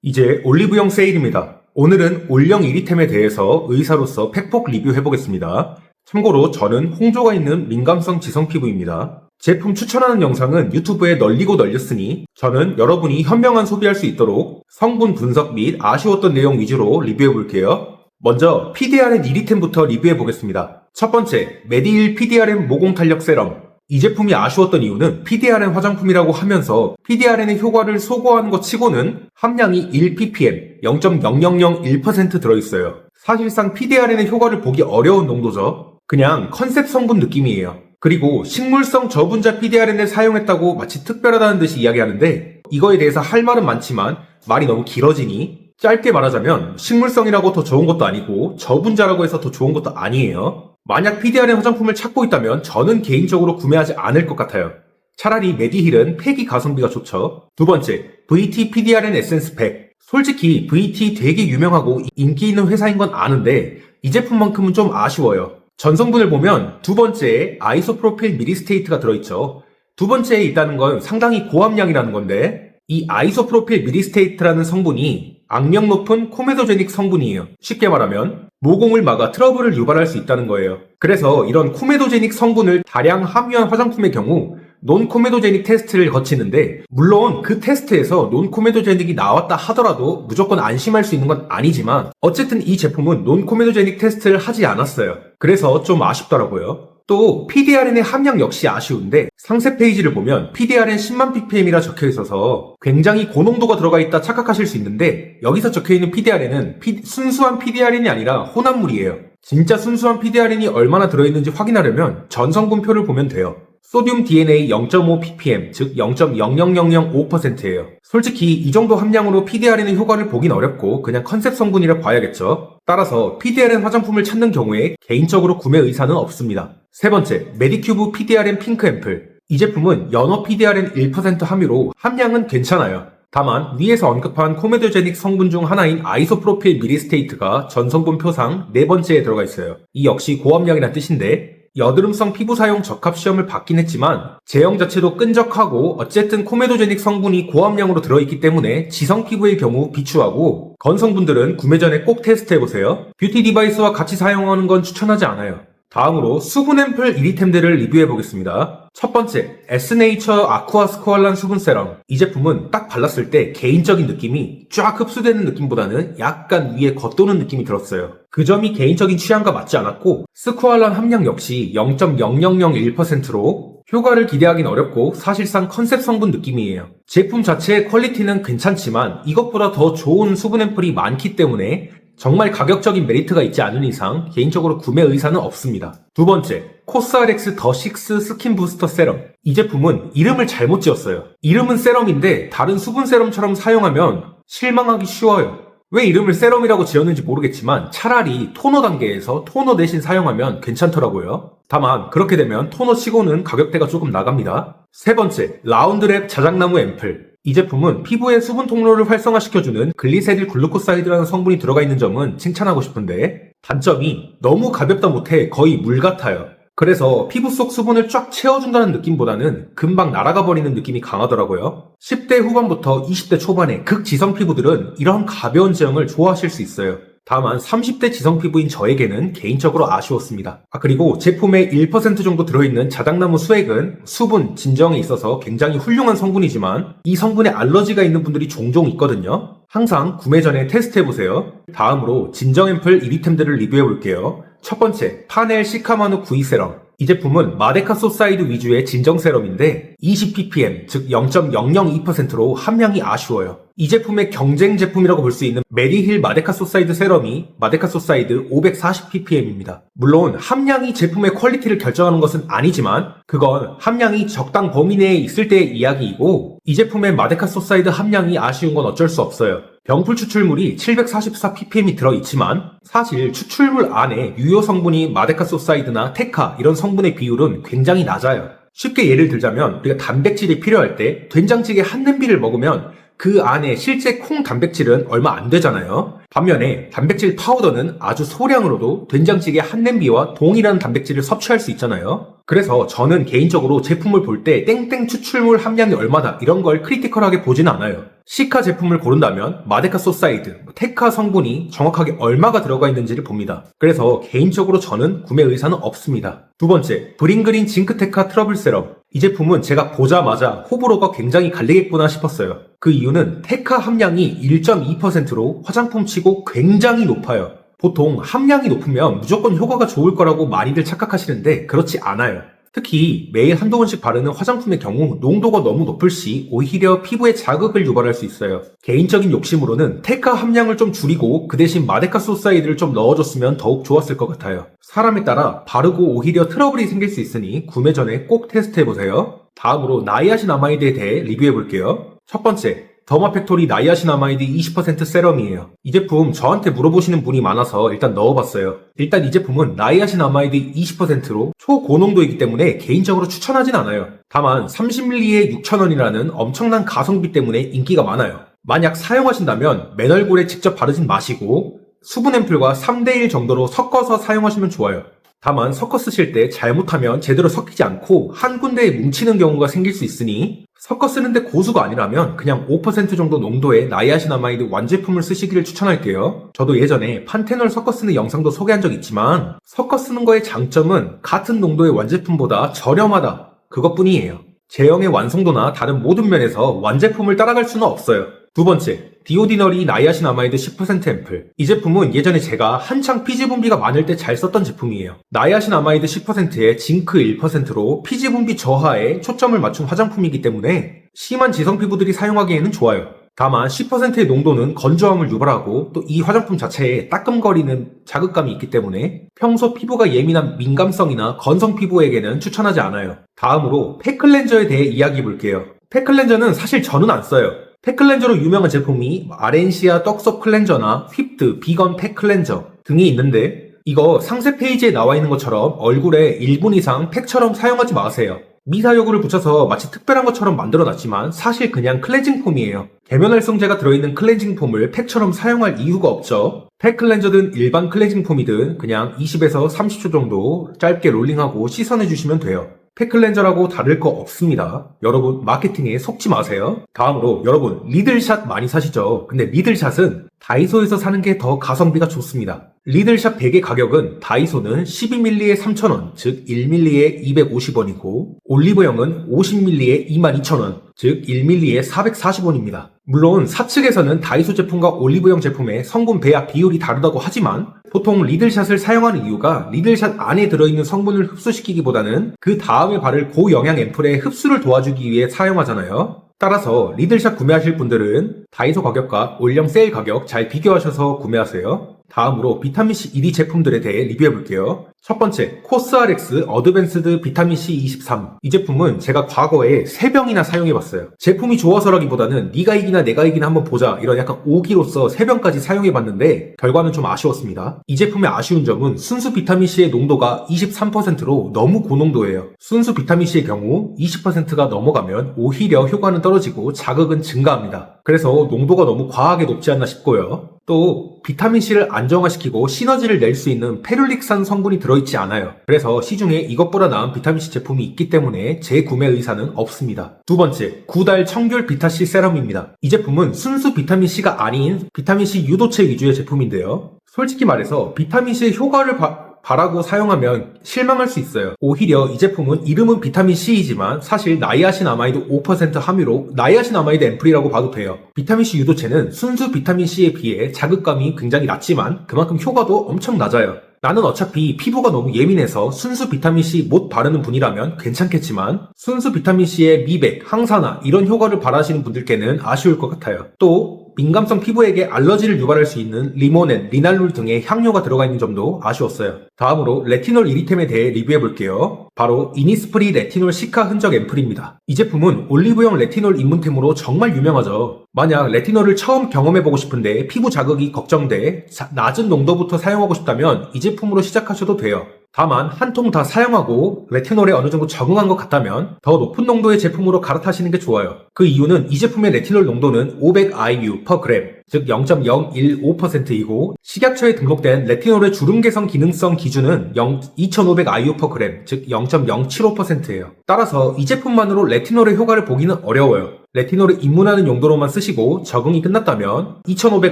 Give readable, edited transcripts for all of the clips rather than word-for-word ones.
이제 올리브영 세일입니다. 오늘은 올영 1위템에 대해서 의사로서 팩폭 리뷰해보겠습니다. 참고로 저는 홍조가 있는 민감성 지성 피부입니다. 제품 추천하는 영상은 유튜브에 널리고 널렸으니 저는 여러분이 현명한 소비할 수 있도록 성분 분석 및 아쉬웠던 내용 위주로 리뷰해볼게요. 먼저 PDRN 1위템부터 리뷰해보겠습니다. 첫 번째, 메디힐 PDRN 모공 탄력 세럼. 이 제품이 아쉬웠던 이유는 PDRN 화장품이라고 하면서 PDRN의 효과를 소거하는 것 치고는 함량이 1ppm, 0.0001% 들어있어요. 사실상 PDRN의 효과를 보기 어려운 농도죠. 그냥 컨셉 성분 느낌이에요. 그리고 식물성 저분자 PDRN을 사용했다고 마치 특별하다는 듯이 이야기하는데 이거에 대해서 할 말은 많지만 말이 너무 길어지니 짧게 말하자면 식물성이라고 더 좋은 것도 아니고 저분자라고 해서 더 좋은 것도 아니에요. 만약 PDRN 화장품을 찾고 있다면 저는 개인적으로 구매하지 않을 것 같아요. 차라리 메디힐은 폐기 가성비가 좋죠. 두 번째, VT PDRN 에센스 팩. 솔직히 VT 되게 유명하고 인기 있는 회사인 건 아는데 이 제품만큼은 좀 아쉬워요. 전성분을 보면 두 번째에 아이소프로필 미리스테이트가 들어있죠. 두 번째에 있다는 건 상당히 고함량이라는 건데 이 아이소프로필 미리스테이트라는 성분이 악명 높은 코메도제닉 성분이에요. 쉽게 말하면 모공을 막아 트러블을 유발할 수 있다는 거예요. 그래서 이런 코메도제닉 성분을 다량 함유한 화장품의 경우 논코메도제닉 테스트를 거치는데 물론 그 테스트에서 논코메도제닉이 나왔다 하더라도 무조건 안심할 수 있는 건 아니지만 어쨌든 이 제품은 논코메도제닉 테스트를 하지 않았어요. 그래서 좀 아쉽더라고요. 또 PDRN의 함량 역시 아쉬운데 상세 페이지를 보면 PDRN 10만 ppm이라 적혀있어서 굉장히 고농도가 들어가 있다 착각하실 수 있는데 여기서 적혀있는 PDRN은 순수한 PDRN이 아니라 혼합물이에요. 진짜 순수한 PDRN이 얼마나 들어있는지 확인하려면 전성분표를 보면 돼요. 소듐 DNA 0.5 ppm, 즉 0.00005%예요. 솔직히 이 정도 함량으로 PDRN의 효과를 보긴 어렵고 그냥 컨셉 성분이라 봐야겠죠. 따라서 PDRN 화장품을 찾는 경우에 개인적으로 구매 의사는 없습니다. 세 번째, 메디큐브 PDRN 핑크 앰플. 이 제품은 연어 PDRN 1% 함유로 함량은 괜찮아요. 다만 위에서 언급한 코메도제닉 성분 중 하나인 아이소프로필 미리스테이트가 전성분표상 네 번째에 들어가 있어요. 이 역시 고함량이란 뜻인데 여드름성 피부 사용 적합 시험을 받긴 했지만 제형 자체도 끈적하고 어쨌든 코메도제닉 성분이 고함량으로 들어있기 때문에 지성 피부의 경우 비추하고 건성분들은 구매 전에 꼭 테스트해보세요. 뷰티 디바이스와 같이 사용하는 건 추천하지 않아요. 다음으로 수분 앰플 1위템들을 리뷰해보겠습니다. 첫 번째, 에스네이처 아쿠아 스코알란 수분 세럼. 이 제품은 딱 발랐을 때 개인적인 느낌이 쫙 흡수되는 느낌보다는 약간 위에 겉도는 느낌이 들었어요. 그 점이 개인적인 취향과 맞지 않았고 스코알란 함량 역시 0.0001%로 효과를 기대하긴 어렵고 사실상 컨셉 성분 느낌이에요. 제품 자체의 퀄리티는 괜찮지만 이것보다 더 좋은 수분 앰플이 많기 때문에 정말 가격적인 메리트가 있지 않은 이상 개인적으로 구매 의사는 없습니다. 두 번째, 코스알엑스 더 식스 스킨 부스터 세럼. 이 제품은 이름을 잘못 지었어요. 이름은 세럼인데 다른 수분 세럼처럼 사용하면 실망하기 쉬워요. 왜 이름을 세럼이라고 지었는지 모르겠지만 차라리 토너 단계에서 토너 대신 사용하면 괜찮더라고요. 다만 그렇게 되면 토너 치고는 가격대가 조금 나갑니다. 세 번째, 라운드랩 자작나무 앰플. 이 제품은 피부의 수분 통로를 활성화시켜주는 글리세릴 글루코사이드라는 성분이 들어가 있는 점은 칭찬하고 싶은데 단점이 너무 가볍다 못해 거의 물 같아요. 그래서 피부 속 수분을 쫙 채워준다는 느낌보다는 금방 날아가 버리는 느낌이 강하더라고요. 10대 후반부터 20대 초반의 극지성 피부들은 이런 가벼운 제형을 좋아하실 수 있어요. 다만 30대 지성 피부인 저에게는 개인적으로 아쉬웠습니다. 그리고 제품에 1% 정도 들어있는 자작나무 수액은 수분, 진정에 있어서 굉장히 훌륭한 성분이지만 이 성분에 알러지가 있는 분들이 종종 있거든요. 항상 구매 전에 테스트해보세요. 다음으로 진정 앰플 1위템들을 리뷰해볼게요. 첫 번째, 파넬 시카마누 구이 세럼. 이 제품은 마데카 소사이드 위주의 진정 세럼인데 20ppm, 즉 0.002%로 함량이 아쉬워요. 이 제품의 경쟁 제품이라고 볼 수 있는 메디힐 마데카 소사이드 세럼이 마데카 소사이드 540ppm입니다. 물론 함량이 제품의 퀄리티를 결정하는 것은 아니지만 그건 함량이 적당 범위 내에 있을 때의 이야기이고 이 제품의 마데카 소사이드 함량이 아쉬운 건 어쩔 수 없어요. 병풀 추출물이 744ppm이 들어있지만 사실 추출물 안에 유효 성분이 마데카 소사이드나 테카 이런 성분의 비율은 굉장히 낮아요. 쉽게 예를 들자면 우리가 단백질이 필요할 때 된장찌개 한 냄비를 먹으면 그 안에 실제 콩 단백질은 얼마 안 되잖아요. 반면에 단백질 파우더는 아주 소량으로도 된장찌개 한 냄비와 동일한 단백질을 섭취할 수 있잖아요. 그래서 저는 개인적으로 제품을 볼 때 땡땡 추출물 함량이 얼마다 이런 걸 크리티컬하게 보진 않아요. 시카 제품을 고른다면 마데카 소사이드, 테카 성분이 정확하게 얼마가 들어가 있는지를 봅니다. 그래서 개인적으로 저는 구매 의사는 없습니다. 두 번째, 브링그린 징크테카 트러블 세럼. 이 제품은 제가 보자마자 호불호가 굉장히 갈리겠구나 싶었어요. 그 이유는 테카 함량이 1.2%로 화장품 치고 굉장히 높아요. 보통 함량이 높으면 무조건 효과가 좋을 거라고 많이들 착각하시는데 그렇지 않아요. 특히 매일 한두 번씩 바르는 화장품의 경우 농도가 너무 높을 시 오히려 피부에 자극을 유발할 수 있어요. 개인적인 욕심으로는 테카 함량을 좀 줄이고 그 대신 마데카 소사이드를 좀 넣어줬으면 더욱 좋았을 것 같아요. 사람에 따라 바르고 오히려 트러블이 생길 수 있으니 구매 전에 꼭 테스트해보세요. 다음으로 나이아신아마이드에 대해 리뷰해볼게요. 첫 번째, 더마팩토리 나이아신아마이드 20% 세럼이에요. 이 제품 저한테 물어보시는 분이 많아서 일단 넣어봤어요. 일단 이 제품은 나이아신아마이드 20%로 초고농도이기 때문에 개인적으로 추천하진 않아요. 다만 30ml에 6,000원이라는 엄청난 가성비 때문에 인기가 많아요. 만약 사용하신다면 맨 얼굴에 직접 바르진 마시고 수분 앰플과 3대1 정도로 섞어서 사용하시면 좋아요. 다만 섞어 쓰실 때 잘못하면 제대로 섞이지 않고 한 군데에 뭉치는 경우가 생길 수 있으니 섞어 쓰는데 고수가 아니라면 그냥 5% 정도 농도의 나이아신아마이드 완제품을 쓰시기를 추천할게요. 저도 예전에 판테놀 섞어 쓰는 영상도 소개한 적 있지만 섞어 쓰는 거의 장점은 같은 농도의 완제품보다 저렴하다 그것뿐이에요. 제형의 완성도나 다른 모든 면에서 완제품을 따라갈 수는 없어요. 두 번째, 디오디너리 나이아신아마이드 10% 앰플. 이 제품은 예전에 제가 한창 피지 분비가 많을 때 잘 썼던 제품이에요. 나이아신아마이드 10%에 징크 1%로 피지 분비 저하에 초점을 맞춘 화장품이기 때문에 심한 지성 피부들이 사용하기에는 좋아요. 다만 10%의 농도는 건조함을 유발하고 또 이 화장품 자체에 따끔거리는 자극감이 있기 때문에 평소 피부가 예민한 민감성이나 건성 피부에게는 추천하지 않아요. 다음으로 팩클렌저에 대해 이야기해 볼게요. 팩클렌저는 사실 저는 안 써요. 팩클렌저로 유명한 제품이 아렌시아 떡소 클렌저나 휘프트 비건 팩클렌저 등이 있는데 이거 상세 페이지에 나와 있는 것처럼 얼굴에 1분 이상 팩처럼 사용하지 마세요. 미사여구를 붙여서 마치 특별한 것처럼 만들어놨지만 사실 그냥 클렌징 폼이에요. 계면활성제가 들어있는 클렌징 폼을 팩처럼 사용할 이유가 없죠. 팩 클렌저든 일반 클렌징 폼이든 그냥 20에서 30초 정도 짧게 롤링하고 씻어내주시면 돼요. 팩클렌저라고 다를 거 없습니다. 여러분 마케팅에 속지 마세요. 다음으로 여러분 리들샷 많이 사시죠? 근데 리들샷은 다이소에서 사는 게 더 가성비가 좋습니다. 리들샷 100의 가격은 다이소는 12ml에 3,000원, 즉 1ml에 250원이고 올리브영은 50ml에 22,000원, 즉 1ml에 440원입니다. 물론 사측에서는 다이소 제품과 올리브영 제품의 성분 배합 비율이 다르다고 하지만 보통 리들샷을 사용하는 이유가 리들샷 안에 들어있는 성분을 흡수시키기보다는 그 다음에 바를 고영양 앰플의 흡수를 도와주기 위해 사용하잖아요. 따라서 리들샷 구매하실 분들은 다이소 가격과 올영 세일 가격 잘 비교하셔서 구매하세요. 다음으로 비타민C 1위 제품들에 대해 리뷰해볼게요. 첫 번째, 코스알엑스 어드밴스드 비타민C 23. 이 제품은 제가 과거에 3병이나 사용해봤어요. 제품이 좋아서라기보다는 네가 이기나 내가 이기나 한번 보자 이런 약간 오기로서 3병까지 사용해봤는데 결과는 좀 아쉬웠습니다. 이 제품의 아쉬운 점은 순수 비타민C의 농도가 23%로 너무 고농도예요. 순수 비타민C의 경우 20%가 넘어가면 오히려 효과는 떨어지고 자극은 증가합니다. 그래서 농도가 너무 과하게 높지 않나 싶고요. 또 비타민C를 안정화시키고 시너지를 낼 수 있는 페룰릭산 성분이 들어있지 않아요. 그래서 시중에 이것보다 나은 비타민C 제품이 있기 때문에 제 구매 의사는 없습니다. 두 번째, 구달 청귤 비타C 세럼입니다. 이 제품은 순수 비타민C가 아닌 비타민C 유도체 위주의 제품인데요. 솔직히 말해서 비타민C의 효과를 바라고 사용하면 실망할 수 있어요. 오히려 이 제품은 이름은 비타민C이지만 사실 나이아신아마이드 5% 함유로 나이아신아마이드 앰플이라고 봐도 돼요. 비타민C 유도체는 순수 비타민C에 비해 자극감이 굉장히 낮지만 그만큼 효과도 엄청 낮아요. 나는 어차피 피부가 너무 예민해서 순수 비타민C 못 바르는 분이라면 괜찮겠지만 순수 비타민C의 미백, 항산화 이런 효과를 바라시는 분들께는 아쉬울 것 같아요. 또 민감성 피부에게 알러지를 유발할 수 있는 리모넨, 리날룰 등의 향료가 들어가 있는 점도 아쉬웠어요. 다음으로 레티놀 이리템에 대해 리뷰해볼게요. 바로 이니스프리 레티놀 시카 흔적 앰플입니다. 이 제품은 올리브영 레티놀 입문템으로 정말 유명하죠. 만약 레티놀을 처음 경험해보고 싶은데 피부 자극이 걱정돼 낮은 농도부터 사용하고 싶다면 이 제품으로 시작하셔도 돼요. 다만 한 통 다 사용하고 레티놀에 어느 정도 적응한 것 같다면 더 높은 농도의 제품으로 갈아타시는 게 좋아요. 그 이유는 이 제품의 레티놀 농도는 500 IU per g, 즉 0.015%이고 식약처에 등록된 레티놀의 주름 개선 기능성 기준은 2500 IU per g, 즉 0.075%예요. 따라서 이 제품만으로 레티놀의 효과를 보기는 어려워요. 레티놀을 입문하는 용도로만 쓰시고 적응이 끝났다면 2500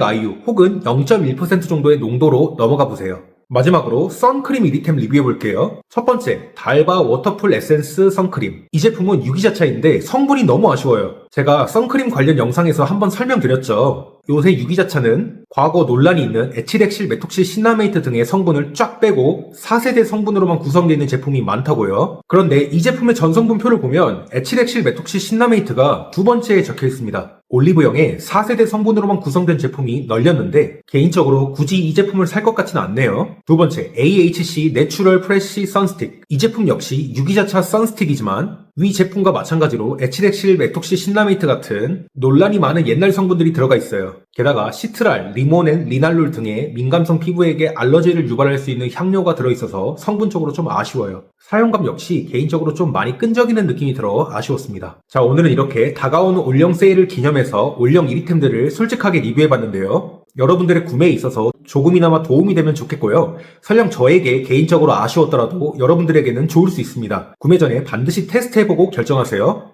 IU 혹은 0.1% 정도의 농도로 넘어가 보세요. 마지막으로 선크림 이리템 리뷰해볼게요. 첫 번째, 달바 워터풀 에센스 선크림. 이 제품은 유기자차인데 성분이 너무 아쉬워요. 제가 선크림 관련 영상에서 한번 설명드렸죠. 요새 유기자차는 과거 논란이 있는 에틸엑실 메톡실 신라메이트 등의 성분을 쫙 빼고 4세대 성분으로만 구성되어 있는 제품이 많다고요. 그런데 이 제품의 전성분표를 보면 에틸엑실 메톡실 신라메이트가 두 번째에 적혀 있습니다. 올리브영의 4세대 성분으로만 구성된 제품이 널렸는데 개인적으로 굳이 이 제품을 살 것 같지는 않네요. 두 번째, AHC 내추럴 프레쉬 선스틱. 이 제품 역시 유기자차 선스틱이지만 위 제품과 마찬가지로 에틸엑실 메톡실 신라메이트 같은 논란이 많은 옛날 성분들이 들어가 있어요. 게다가 시트랄, 리모넨, 리날룰 등의 민감성 피부에게 알러지를 유발할 수 있는 향료가 들어있어서 성분적으로 좀 아쉬워요. 사용감 역시 개인적으로 좀 많이 끈적이는 느낌이 들어 아쉬웠습니다. 자, 오늘은 이렇게 다가오는 올영 세일을 기념해서 올영 이리템들을 솔직하게 리뷰해봤는데요. 여러분들의 구매에 있어서 조금이나마 도움이 되면 좋겠고요. 설령 저에게 개인적으로 아쉬웠더라도 여러분들에게는 좋을 수 있습니다. 구매 전에 반드시 테스트해보고 결정하세요.